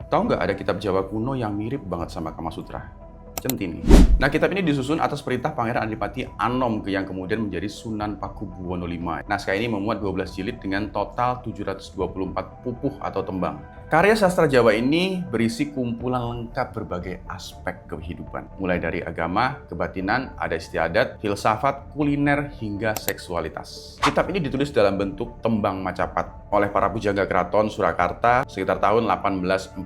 Tahu nggak ada kitab Jawa kuno yang mirip banget sama Kama Sutra? Centini. Nah, kitab ini disusun atas perintah Pangeran Adipati Anom yang kemudian menjadi Sunan Pakubuwono V. Naskah ini memuat 12 jilid dengan total 724 pupuh atau tembang. Karya sastra Jawa ini berisi kumpulan lengkap berbagai aspek kehidupan, mulai dari agama, kebatinan, adat istiadat, filsafat, kuliner, hingga seksualitas. Kitab ini ditulis dalam bentuk tembang macapat oleh para pujangga keraton Surakarta sekitar tahun 1814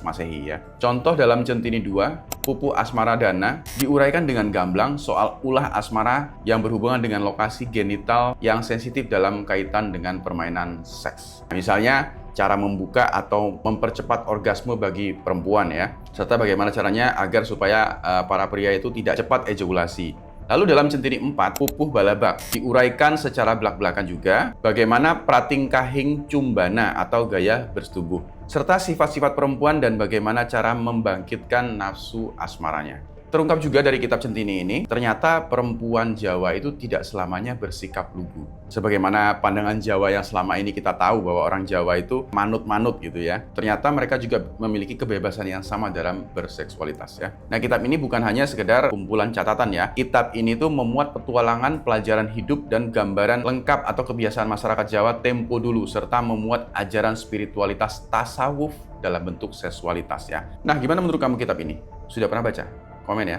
Masehi ya. Contoh dalam Centini II, Pupuh Asmaradana diuraikan dengan gamblang soal ulah asmara yang berhubungan dengan lokasi genital yang sensitif dalam kaitan dengan permainan seks. Misalnya, cara membuka atau mempercepat orgasme bagi perempuan ya, serta bagaimana caranya agar supaya para pria itu tidak cepat ejakulasi. Lalu dalam Centini IV, Pupuh Balabak diuraikan secara belak-belakan juga bagaimana pratingkahing cumbana atau gaya bersetubuh, serta sifat-sifat perempuan dan bagaimana cara membangkitkan nafsu asmaranya. Terungkap juga dari kitab Centini ini, ternyata perempuan Jawa itu tidak selamanya bersikap lugu. Sebagaimana pandangan Jawa yang selama ini kita tahu bahwa orang Jawa itu manut-manut gitu ya. Ternyata mereka juga memiliki kebebasan yang sama dalam berseksualitas ya. Nah, kitab ini bukan hanya sekedar kumpulan catatan ya. Kitab ini tuh memuat petualangan, pelajaran hidup, dan gambaran lengkap atau kebiasaan masyarakat Jawa tempo dulu, serta memuat ajaran spiritualitas tasawuf dalam bentuk seksualitas ya. Nah, gimana menurut kamu kitab ini? Sudah pernah baca? Komen ya.